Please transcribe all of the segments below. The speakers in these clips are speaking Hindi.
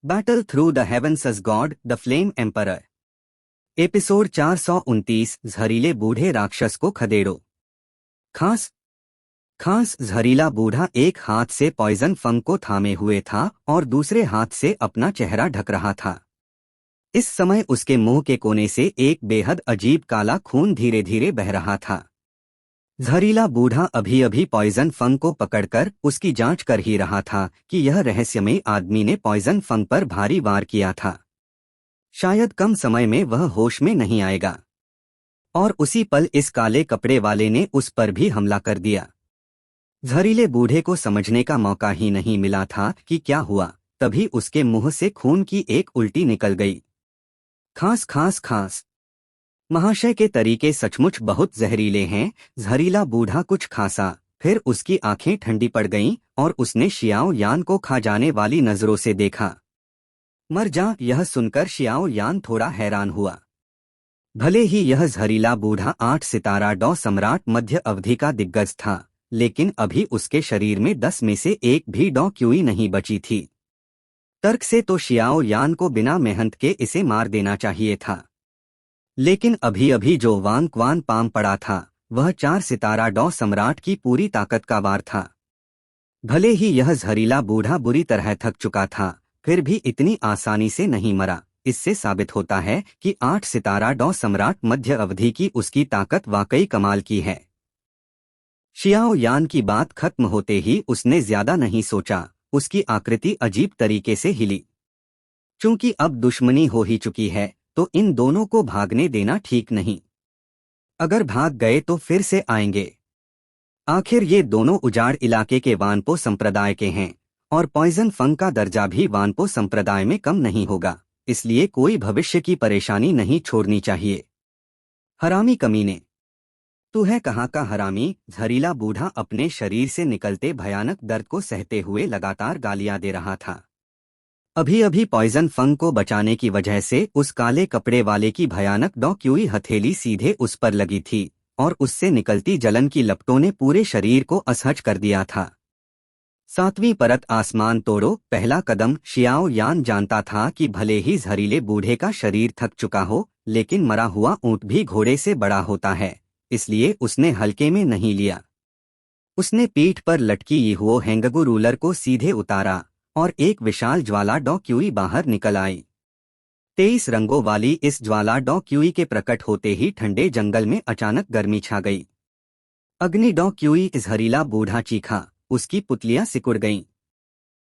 Battle through the heavens as god the flame emperor. Episode 429 जहरीले बूढ़े राक्षस को खदेड़ो। खास खास जहरीला बूढ़ा एक हाथ से पॉइजन फंग को थामे हुए था और दूसरे हाथ से अपना चेहरा ढक रहा था। इस समय उसके मुंह के कोने से एक बेहद अजीब काला खून धीरे धीरे बह रहा था। जहरीला बूढ़ा अभी अभी पॉइजन फंग को पकड़कर उसकी जांच कर ही रहा था कि यह रहस्यमयी आदमी ने पॉइजन फंग पर भारी वार किया था। शायद कम समय में वह होश में नहीं आएगा। और उसी पल इस काले कपड़े वाले ने उस पर भी हमला कर दिया। जहरीले बूढ़े को समझने का मौका ही नहीं मिला था कि क्या हुआ, तभी उसके मुंह से खून की एक उल्टी निकल गई। खांस खांस खांस। महाशय के तरीके सचमुच बहुत जहरीले हैं। जहरीला बूढ़ा कुछ खांसा, फिर उसकी आंखें ठंडी पड़ गईं और उसने शियाओ यान को खा जाने वाली नजरों से देखा। मर जा। यह सुनकर शियाओ यान थोड़ा हैरान हुआ। भले ही यह जहरीला बूढ़ा 8 सितारा डॉ सम्राट मध्य अवधि का दिग्गज था, लेकिन अभी उसके शरीर में 10 में से एक भी डॉ क्यूई नहीं बची थी। तर्क से तो शियाओ यान को बिना मेहनत के इसे मार देना चाहिए था, लेकिन अभी अभी जो वांग क्वान पाम पड़ा था वह 4 सितारा डॉ सम्राट की पूरी ताकत का वार था। भले ही यह जहरीला बूढ़ा बुरी तरह थक चुका था, फिर भी इतनी आसानी से नहीं मरा। इससे साबित होता है कि 8 सितारा डॉ सम्राट मध्य अवधि की उसकी ताकत वाकई कमाल की है। शियाओ यान की बात खत्म होते ही उसने ज्यादा नहीं सोचा। उसकी आकृति अजीब तरीके से हिली। चूंकि अब दुश्मनी हो ही चुकी है तो इन दोनों को भागने देना ठीक नहीं। अगर भाग गए तो फिर से आएंगे। आखिर ये दोनों उजाड़ इलाके के वानपो संप्रदाय के हैं और पॉइजन फंग का दर्जा भी वानपो संप्रदाय में कम नहीं होगा, इसलिए कोई भविष्य की परेशानी नहीं छोड़नी चाहिए। हरामी कमीने, तू है कहाँ का हरामी? जहरीला बूढ़ा अपने शरीर से निकलते भयानक दर्द को सहते हुए लगातार गालियां दे रहा था। अभी अभी पॉइजन फंग को बचाने की वजह से उस काले कपड़े वाले की भयानक डॉ क्यूई हथेली सीधे उस पर लगी थी और उससे निकलती जलन की लपटों ने पूरे शरीर को असहज कर दिया था। 7वीं परत आसमान तोड़ो पहला कदम। शियाओ यान जानता था कि भले ही जहरीले बूढ़े का शरीर थक चुका हो, लेकिन मरा हुआ ऊंट भी घोड़े से बड़ा होता है, इसलिए उसने हल्के में नहीं लिया। उसने पीठ पर लटकी यीहुओ हेंगगु रूलर को सीधे उतारा और एक विशाल ज्वाला डॉ क्यूई बाहर निकल आई। 23 रंगों वाली इस ज्वाला डॉ क्यूई के प्रकट होते ही ठंडे जंगल में अचानक गर्मी छा गई। अग्नि डॉ क्यूई। जहरीला बूढ़ा चीखा, उसकी पुतलियां सिकुड़ गईं।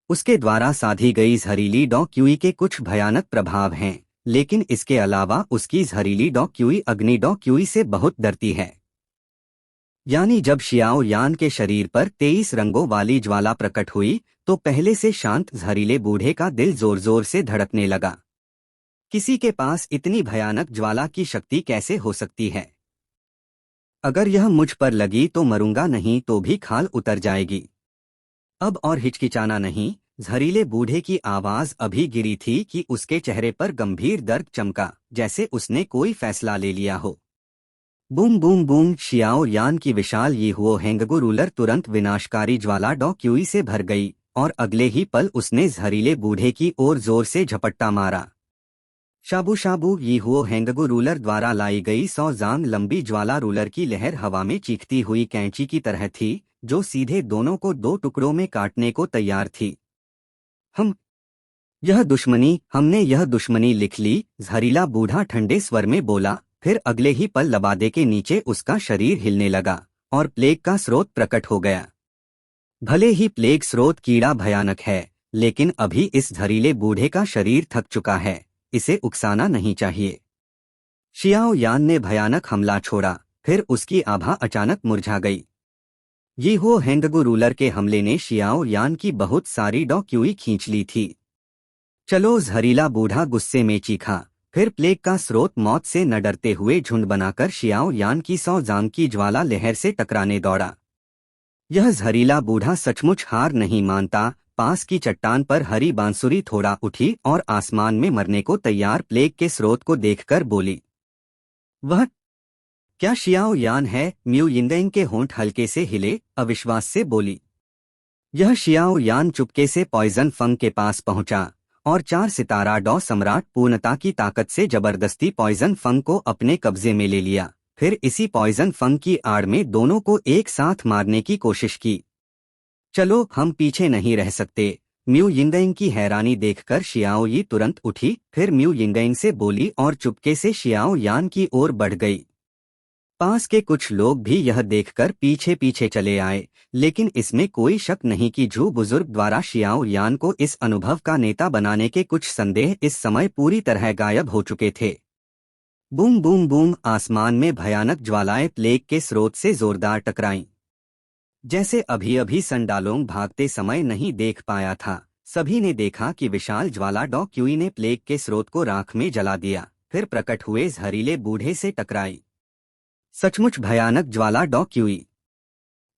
उसके द्वारा साधी गई जहरीली डॉ क्यूई के कुछ भयानक प्रभाव हैं, लेकिन इसके अलावा उसकी जहरीली डॉ क्यूई अग्नि डॉ क्यूई से बहुत डरती है। यानी जब शियाओ यान के शरीर पर 23 रंगों वाली ज्वाला प्रकट हुई तो पहले से शांत जहरीले बूढ़े का दिल जोर जोर से धड़कने लगा। किसी के पास इतनी भयानक ज्वाला की शक्ति कैसे हो सकती है? अगर यह मुझ पर लगी तो मरूंगा, नहीं तो भी खाल उतर जाएगी। अब और हिचकिचाना नहीं। जहरीले बूढ़े की आवाज अभी गिरी थी कि उसके चेहरे पर गंभीर दर्द चमका, जैसे उसने कोई फैसला ले लिया हो। Boom boom boom. शियाओ यान की विशाल यीहुओ हेंगगु रूलर तुरंत विनाशकारी ज्वाला डॉ क्यूई से भर गई और अगले ही पल उसने जहरीले बूढ़े की ओर जोर से झपट्टा मारा। शाबू शाबू। यीहुओ हेंगगु रूलर द्वारा लाई गई 100 जांग लंबी ज्वाला रूलर की लहर हवा में चीखती हुई कैंची की तरह थी, जो सीधे दोनों को 2 टुकड़ों में काटने को तैयार थी। हमने यह दुश्मनी लिख ली। जहरीला बूढ़ा ठंडे स्वर में बोला। फिर अगले ही पल लबादे के नीचे उसका शरीर हिलने लगा और प्लेग का स्रोत प्रकट हो गया। भले ही प्लेग स्रोत कीड़ा भयानक है, लेकिन अभी इस जहरीले बूढ़े का शरीर थक चुका है, इसे उकसाना नहीं चाहिए। शियाओ यान ने भयानक हमला छोड़ा, फिर उसकी आभा अचानक मुरझा गई। यीहुओ हेंगगु रूलर के हमले ने शियाओ यान की बहुत सारी डॉ क्यूई खींच ली थी। चलो, जहरीला बूढ़ा गुस्से में चीखा। फिर प्लेग का स्रोत मौत से न डरते हुए झुंड बनाकर शियाओ यान की 100 जांग की ज्वाला लहर से टकराने दौड़ा। यह जहरीला बूढ़ा सचमुच हार नहीं मानता। पास की चट्टान पर हरी बांसुरी थोड़ा उठी और आसमान में मरने को तैयार प्लेग के स्रोत को देखकर बोली, वह क्या शियाओ यान है? म्यू यिंगेंग के होंठ हल्के से हिले, अविश्वास से बोली। यह शियाओ यान चुपके से पॉइजन फंग के पास पहुंचा और 4 सितारा डॉ सम्राट पूर्णता की ताकत से जबरदस्ती पॉइजन फंग को अपने कब्जे में ले लिया। फिर इसी पॉइजन फंग की आड़ में दोनों को एक साथ मारने की कोशिश की। चलो, हम पीछे नहीं रह सकते। म्यू यिंगेंग की हैरानी देखकर शियाओ यी तुरंत उठी, फिर म्यू यिंगेंग से बोली और चुपके से शियाओ यान की ओर बढ़ गई। पास के कुछ लोग भी यह देखकर पीछे पीछे चले आए, लेकिन इसमें कोई शक नहीं कि जू बुजुर्ग द्वारा शियाओ यान को इस अनुभव का नेता बनाने के कुछ संदेह इस समय पूरी तरह गायब हो चुके थे। बूम बूम बूम, आसमान में भयानक ज्वालाएं प्लेग के स्रोत से जोरदार टकराईं। जैसे अभी अभी संडालोंग भागते समय नहीं देख पाया था, सभी ने देखा कि विशाल ज्वाला डॉ क्यूई ने प्लेग के स्रोत को राख में जला दिया, फिर प्रकट हुए जहरीले बूढ़े से टकराई। सचमुच भयानक ज्वाला डॉ क्यूई।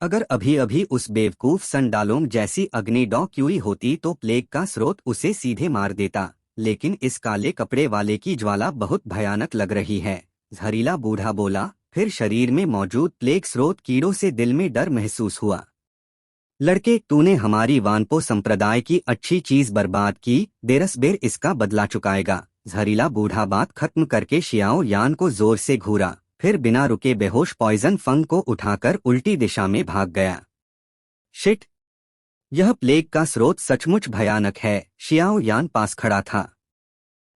अगर अभी अभी उस बेवकूफ संडालोंग जैसी अग्नि डॉ क्यूई होती तो प्लेग का स्रोत उसे सीधे मार देता, लेकिन इस काले कपड़े वाले की ज्वाला बहुत भयानक लग रही है, जहरीला बूढ़ा बोला। फिर शरीर में मौजूद प्लेग स्रोत कीड़ों से दिल में डर महसूस हुआ। लड़के, तूने हमारी वानपो संप्रदाय की अच्छी चीज बर्बाद की, देरसबेर इसका बदला चुकाएगा। जहरीला बूढ़ा बात खत्म करके शियाओ यान को जोर से घूरा, फिर बिना रुके बेहोश पॉइजन फंग को उठाकर उल्टी दिशा में भाग गया। शिट! यह प्लेग का स्रोत सचमुच भयानक है। शियाओ यान पास खड़ा था।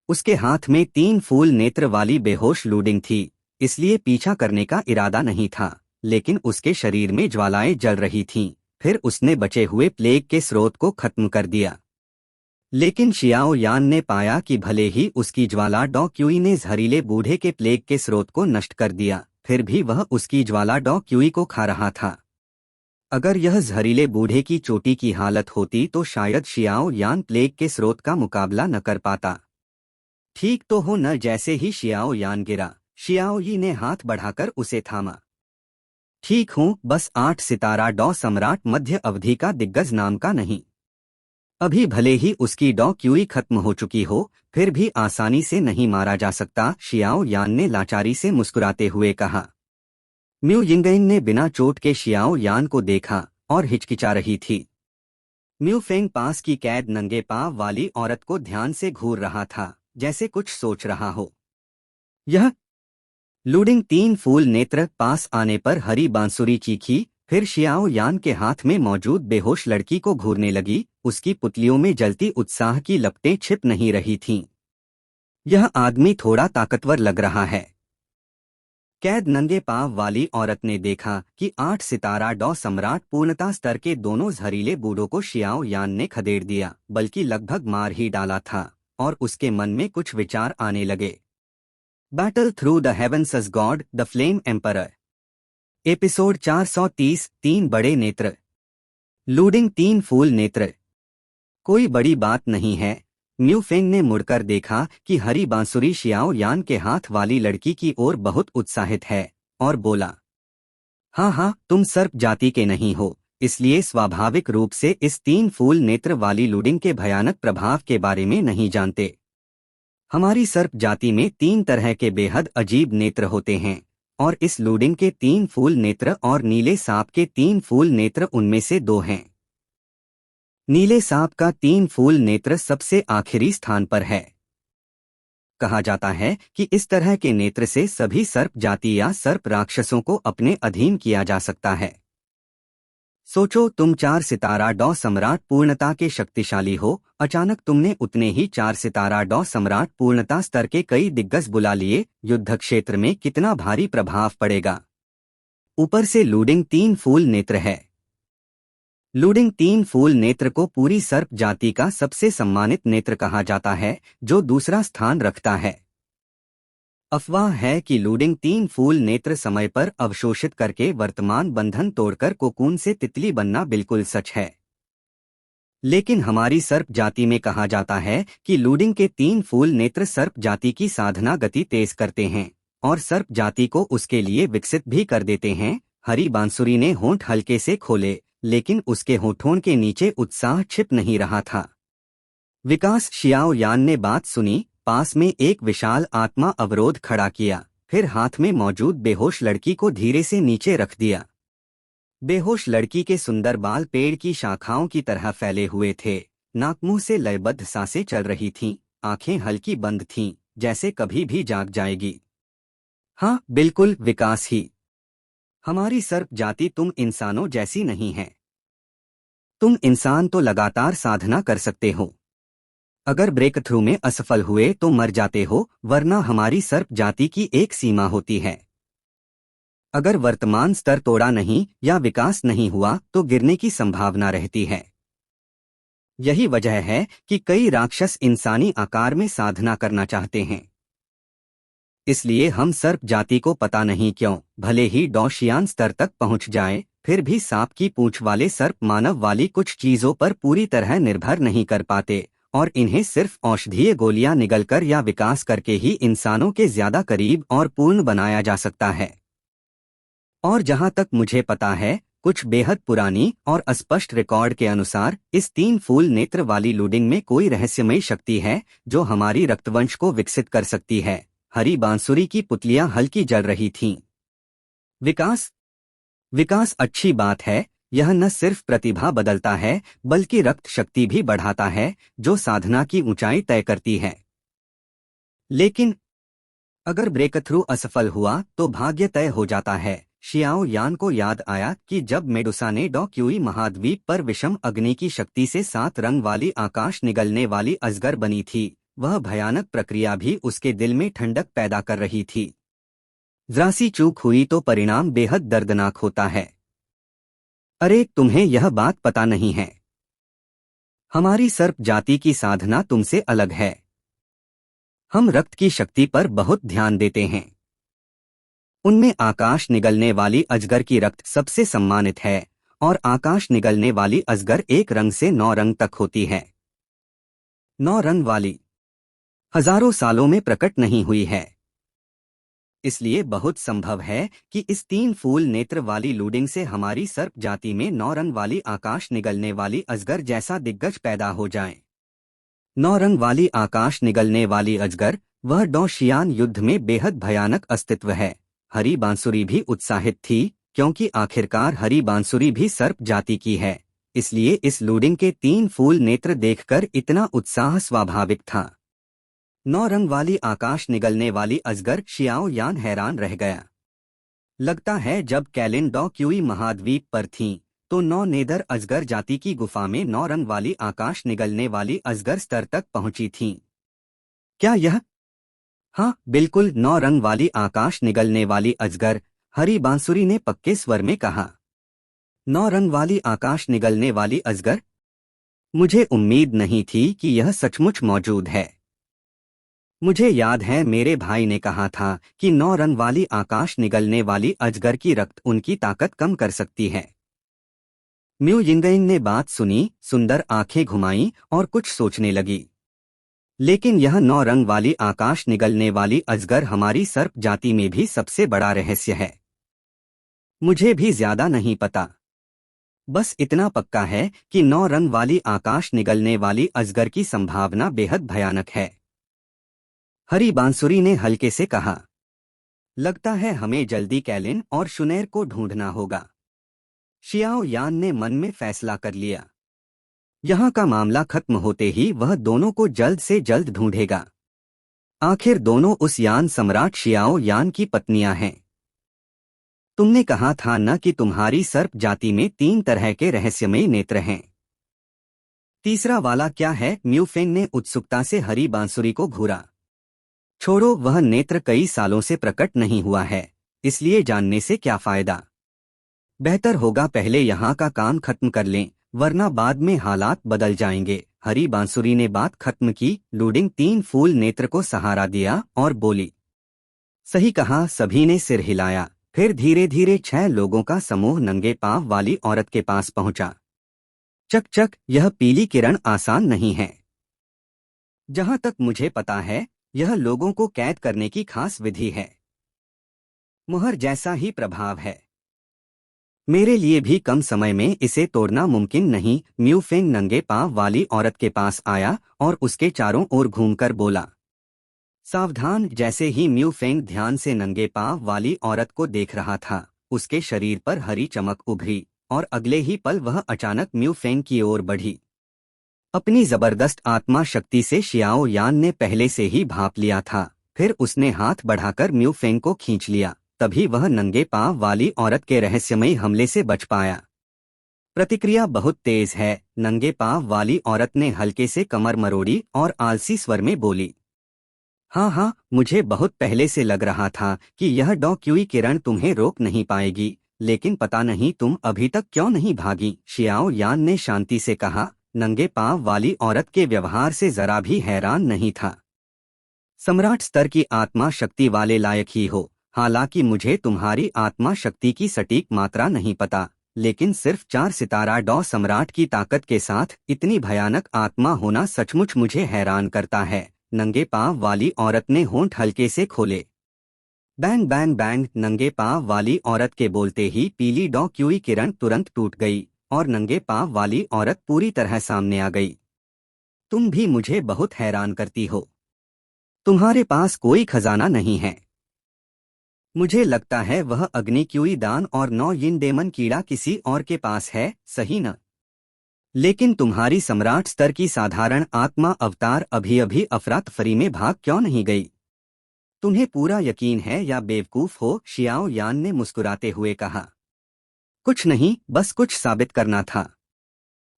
उसके हाथ में 3 फूल नेत्र वाली बेहोश लूडिंग थी, इसलिए पीछा करने का इरादा नहीं था, लेकिन उसके शरीर में ज्वालाएं जल रही थीं। फिर उसने बचे हुए प्लेग के स्रोत को खत्म कर दिया। लेकिन शियाओ यान ने पाया कि भले ही उसकी ज्वाला डॉ क्यूई ने जहरीले बूढ़े के प्लेग के स्रोत को नष्ट कर दिया, फिर भी वह उसकी ज्वाला डॉ क्यूई को खा रहा था। अगर यह जहरीले बूढ़े की चोटी की हालत होती तो शायद शियाओ यान प्लेग के स्रोत का मुकाबला न कर पाता। ठीक तो हो न। जैसे ही शियाओ यान गिरा, शियाओ यी ने हाथ बढ़ाकर उसे थामा। ठीक हूँ, बस 8 सितारा डॉ सम्राट मध्य अवधि का दिग्गज नाम का नहीं। अभी भले ही उसकी डॉ क्यूई खत्म हो चुकी हो, फिर भी आसानी से नहीं मारा जा सकता, शियाओ यान ने लाचारी से मुस्कुराते हुए कहा। म्यू यिंगेंग ने बिना चोट के शियाओ यान को देखा और हिचकिचा रही थी। म्यू फेंग पास की कैद नंगे पांव वाली औरत को ध्यान से घूर रहा था, जैसे कुछ सोच रहा हो। यह लूडिंग 3 फूल नेत्र पास आने पर हरी बांसुरी चीखी, फिर शियाओ यान के हाथ में मौजूद बेहोश लड़की को घूरने लगी। उसकी पुतलियों में जलती उत्साह की लपटें छिप नहीं रही थीं। यह आदमी थोड़ा ताकतवर लग रहा है। कैद नंगे पांव वाली औरत ने देखा कि 8 सितारा डॉ सम्राट पूर्णता स्तर के दोनों जहरीले बूढ़ों को शियाओ यान ने खदेड़ दिया, बल्कि लगभग मार ही डाला था, और उसके मन में कुछ विचार आने लगे। Battle through the heavens as god, the flame emperor. Episode 430, 3 बड़े नेत्र। लूडिंग 3 फूल नेत्र। कोई बड़ी बात नहीं है। म्यू फेंग ने मुड़कर देखा कि हरी बांसुरी शियाओ यान के हाथ वाली लड़की की ओर बहुत उत्साहित है, और बोला, हाँ हाँ, तुम सर्प जाति के नहीं हो, इसलिए स्वाभाविक रूप से इस 3 फूल नेत्र वाली लूडिंग के भयानक प्रभाव के बारे में नहीं जानते। हमारी सर्प जाति में 3 तरह के बेहद अजीब नेत्र होते हैं, और इस लूडिंग के 3 फूल नेत्र और नीले सांप के 3 फूल नेत्र उनमें से 2 हैं। नीले सांप का 3 फूल नेत्र सबसे आखिरी स्थान पर है। कहा जाता है कि इस तरह के नेत्र से सभी सर्प जाति या सर्प राक्षसों को अपने अधीन किया जा सकता है। सोचो, तुम 4 सितारा डॉ सम्राट पूर्णता के शक्तिशाली हो, अचानक तुमने उतने ही 4 सितारा डॉ सम्राट पूर्णता स्तर के कई दिग्गज बुला लिए, युद्ध क्षेत्र में कितना भारी प्रभाव पड़ेगा। ऊपर से लूडिंग 3 फूल नेत्र है। लूडिंग 3 फूल नेत्र को पूरी सर्प जाति का सबसे सम्मानित नेत्र कहा जाता है, जो दूसरा स्थान रखता है। अफवाह है कि लूडिंग 3 फूल नेत्र समय पर अवशोषित करके वर्तमान बंधन तोड़कर कोकून से तितली बनना बिल्कुल सच है। लेकिन हमारी सर्प जाति में कहा जाता है कि लूडिंग के 3 फूल नेत्र सर्प जाति की साधना गति तेज करते हैं, और सर्प जाति को उसके लिए विकसित भी कर देते हैं। हरी बांसुरी ने होंठ हल्के से खोले, लेकिन उसके होठों के नीचे उत्साह छिप नहीं रहा था। विकास, शियाओ यान ने बात सुनी, पास में एक विशाल आत्मा अवरोध खड़ा किया, फिर हाथ में मौजूद बेहोश लड़की को धीरे से नीचे रख दिया। बेहोश लड़की के सुंदर बाल पेड़ की शाखाओं की तरह फैले हुए थे, नाकमुंह से लयबद्ध सांसें चल रही थीं, आंखें हल्की बंद थीं, जैसे कभी भी जाग जाएगी। हाँ, बिल्कुल विकास ही। हमारी सर्प जाति तुम इंसानों जैसी नहीं है। तुम इंसान तो लगातार साधना कर सकते हो। अगर ब्रेक थ्रू में असफल हुए तो मर जाते हो, वरना हमारी सर्प जाति की एक सीमा होती है। अगर वर्तमान स्तर तोड़ा नहीं या विकास नहीं हुआ तो गिरने की संभावना रहती है। यही वजह है कि कई राक्षस इंसानी आकार में साधना करना चाहते हैं। इसलिए हम सर्प जाति को पता नहीं क्यों, भले ही डॉशियान स्तर तक पहुंच जाए, फिर भी सांप की पूंछ वाले सर्प मानव वाली कुछ चीजों पर पूरी तरह निर्भर नहीं कर पाते, और इन्हें सिर्फ औषधीय गोलियां निगलकर या विकास करके ही इंसानों के ज्यादा करीब और पूर्ण बनाया जा सकता है। और जहां तक मुझे पता है, कुछ बेहद पुरानी और अस्पष्ट रिकॉर्ड के अनुसार इस 3 फूल नेत्र वाली लूडिंग में कोई रहस्यमयी शक्ति है जो हमारी रक्तवंश को विकसित कर सकती है। हरी बांसुरी की पुतलियां हल्की जल रही थीं। विकास विकास अच्छी बात है। यह न सिर्फ प्रतिभा बदलता है बल्कि रक्त शक्ति भी बढ़ाता है, जो साधना की ऊंचाई तय करती है। लेकिन अगर ब्रेक थ्रू असफल हुआ तो भाग्य तय हो जाता है। शियाओ यान को याद आया कि जब मेडुसा ने डॉ क्यूई महाद्वीप पर विषम अग्नि की शक्ति से 7 रंग वाली आकाश निगलने वाली अजगर बनी थी, वह भयानक प्रक्रिया भी उसके दिल में ठंडक पैदा कर रही थी। जरा सी चूक हुई तो परिणाम बेहद दर्दनाक होता है। अरे, तुम्हें यह बात पता नहीं है। हमारी सर्प जाति की साधना तुमसे अलग है। हम रक्त की शक्ति पर बहुत ध्यान देते हैं। उनमें आकाश निगलने वाली अजगर की रक्त सबसे सम्मानित है, और आकाश निगलने वाली अजगर 1 रंग से 9 रंग तक होती है। 9 रंग वाली हजारों सालों में प्रकट नहीं हुई है। इसलिए बहुत संभव है कि इस 3 फूल नेत्र वाली लूडिंग से हमारी सर्प जाति में 9 रंग वाली आकाश निगलने वाली अजगर जैसा दिग्गज पैदा हो जाए। 9 रंग वाली आकाश निगलने वाली अजगर, वह डॉ शियान युद्ध में बेहद भयानक अस्तित्व है। हरी बांसुरी भी उत्साहित थी, क्योंकि आखिरकार हरी बांसुरी भी सर्प जाति की है। इसलिए इस लूडिंग के 3 फूल नेत्र देखकर इतना उत्साह स्वाभाविक था। 9 रंग वाली आकाश निगलने वाली अजगर शियाओ यान हैरान रह गया। लगता है जब कैलिन डॉ क्यूई महाद्वीप पर थीं, तो 9 नेदर अजगर जाति की गुफा में 9 रंग वाली आकाश निगलने वाली अजगर स्तर तक पहुंची थीं। क्या यह? हाँ, बिल्कुल 9 रंग वाली आकाश निगलने वाली अजगर, हरी बांसुरी ने पक्के स्वर में कहा। 9 रंग वाली आकाश निगलने वाली अजगर? मुझे उम्मीद नहीं थी कि यह सचमुच मौजूद है। मुझे याद है मेरे भाई ने कहा था कि 9 रंग वाली आकाश निगलने वाली अजगर की रक्त उनकी ताकत कम कर सकती है। म्यू यिंगयिंग ने बात सुनी, सुंदर आंखें घुमाईं और कुछ सोचने लगी। लेकिन यह 9 रंग वाली आकाश निगलने वाली अजगर हमारी सर्प जाति में भी सबसे बड़ा रहस्य है। मुझे भी ज्यादा नहीं पता। बस इतना पक्का है कि 9 रंग वाली आकाश निगलने वाली अजगर की संभावना बेहद भयानक है। हरी बांसुरी ने हल्के से कहा। लगता है हमें जल्दी कैलिन और शुनेर को ढूंढना होगा। शियाओ यान ने मन में फैसला कर लिया। यहाँ का मामला खत्म होते ही वह दोनों को जल्द से जल्द ढूंढेगा। आखिर दोनों उस यान सम्राट शियाओ यान की पत्नियां हैं। तुमने कहा था न कि तुम्हारी सर्प जाति में 3 तरह के रहस्यमयी नेत्र हैं। तीसरा वाला क्या है? म्यूफेंग ने उत्सुकता से हरी बांसुरी को घूरा। छोड़ो, वह नेत्र कई सालों से प्रकट नहीं हुआ है, इसलिए जानने से क्या फायदा। बेहतर होगा पहले यहाँ का काम खत्म कर लें, वरना बाद में हालात बदल जाएंगे। हरी बांसुरी ने बात खत्म की, लूडिंग 3 फूल नेत्र को सहारा दिया और बोली। सही कहा। सभी ने सिर हिलाया। फिर धीरे धीरे 6 लोगों का समूह नंगे पांव वाली औरत के पास पहुंचा। चक चक, यह पीली किरण आसान नहीं है। जहां तक मुझे पता है, यह लोगों को कैद करने की खास विधि है। मुहर जैसा ही प्रभाव है। मेरे लिए भी कम समय में इसे तोड़ना मुमकिन नहीं। म्यूफेंग नंगे पांव वाली औरत के पास आया और उसके चारों ओर घूमकर बोला, सावधान। जैसे ही म्यूफेंग ध्यान से नंगे पांव वाली औरत को देख रहा था, उसके शरीर पर हरी चमक उभरी और अगले ही पल वह अचानक म्यूफेंग की ओर बढ़ी। अपनी जबरदस्त आत्मा शक्ति से शियाओ यान ने पहले से ही भांप लिया था। फिर उसने हाथ बढ़ाकर म्यू फेंग को खींच लिया। तभी वह नंगे पांव वाली औरत के रहस्यमयी हमले से बच पाया। प्रतिक्रिया बहुत तेज है, नंगे पांव वाली औरत ने हल्के से कमर मरोड़ी और आलसी स्वर में बोली। हाँ हाँ, मुझे बहुत पहले से लग रहा था कि यह डॉ क्यूई किरण तुम्हें रोक नहीं पाएगी, लेकिन पता नहीं तुम अभी तक क्यों नहीं भागी। शियाओ यान ने शांति से कहा। नंगे पांव वाली औरत के व्यवहार से जरा भी हैरान नहीं था। सम्राट स्तर की आत्मा शक्ति वाले लायक ही हो। हालांकि मुझे तुम्हारी आत्मा शक्ति की सटीक मात्रा नहीं पता, लेकिन सिर्फ 4 सितारा डॉ सम्राट की ताकत के साथ इतनी भयानक आत्मा होना सचमुच मुझे हैरान करता है। नंगे पांव वाली औरत ने होंठ हल्के से खोले। Bang bang bang. नंगे पांव वाली औरत के बोलते ही पीली डॉ क्यूई किरण तुरंत टूट गई और नंगे पांव वाली औरत पूरी तरह सामने आ गई। तुम भी मुझे बहुत हैरान करती हो। तुम्हारे पास कोई खजाना नहीं है। मुझे लगता है वह अग्नि क्यूई दान और 9 यिन डेमन कीड़ा किसी और के पास है, सही न? लेकिन तुम्हारी सम्राट स्तर की साधारण आत्मा अवतार अभी अभी अफरातफरी में भाग क्यों नहीं गई? तुम्हें पूरा यकीन है या बेवकूफ हो? शियाओ यान ने मुस्कुराते हुए कहा। कुछ नहीं, बस कुछ साबित करना था।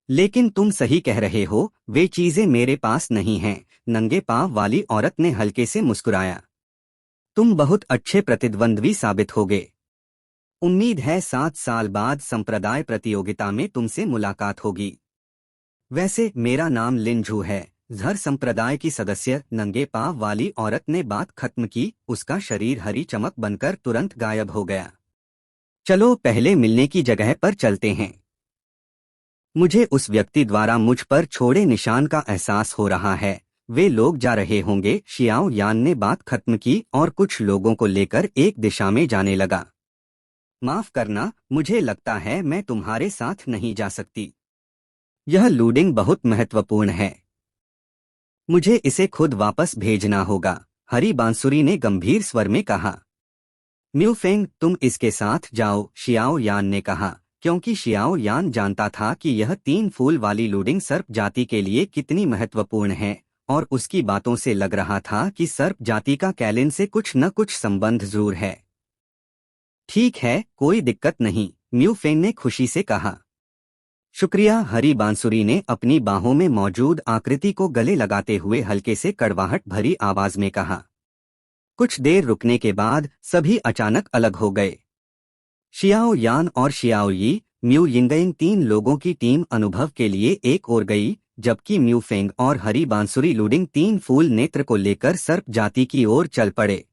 लेकिन तुम सही कह रहे हो, वे चीजें मेरे पास नहीं हैं। नंगे पांव वाली औरत ने हल्के से मुस्कुराया। तुम बहुत अच्छे प्रतिद्वंद्वी साबित होगे। उम्मीद है 7 साल बाद संप्रदाय प्रतियोगिता में तुमसे मुलाकात होगी। वैसे मेरा नाम लिनझू है, झर संप्रदाय की सदस्य। नंगे पांव वाली औरत ने बात खत्म की। उसका शरीर हरी चमक बनकर तुरंत गायब हो गया। चलो पहले मिलने की जगह पर चलते हैं। मुझे उस व्यक्ति द्वारा मुझ पर छोड़े निशान का एहसास हो रहा है। वे लोग जा रहे होंगे। शियाओ यान ने बात खत्म की और कुछ लोगों को लेकर एक दिशा में जाने लगा। माफ करना, मुझे लगता है मैं तुम्हारे साथ नहीं जा सकती। यह लूडिंग बहुत महत्वपूर्ण है। मुझे इसे खुद वापस भेजना होगा, हरी बांसुरी ने गंभीर स्वर में कहा। म्यू फेंग, तुम इसके साथ जाओ, शियाओ यान ने कहा, क्योंकि शियाओ यान जानता था कि यह 3 फूल वाली लूडिंग सर्प जाति के लिए कितनी महत्वपूर्ण है, और उसकी बातों से लग रहा था कि सर्प जाति का कैलिन से कुछ न कुछ संबंध जरूर है। ठीक है, कोई दिक्कत नहीं, म्यू फेंग ने खुशी से कहा। शुक्रिया, हरी बांसुरी ने अपनी बाहों में मौजूद आकृति को गले लगाते हुए हल्के से कड़वाहट भरी आवाज में कहा। कुछ देर रुकने के बाद सभी अचानक अलग हो गए। शियाओ यान और शियाओ यी, म्यू यिंगयिंग 3 लोगों की टीम अनुभव के लिए एक ओर गई, जबकि म्यू फेंग और हरी बांसुरी लूडिंग 3 फूल नेत्र को लेकर सर्प जाति की ओर चल पड़े।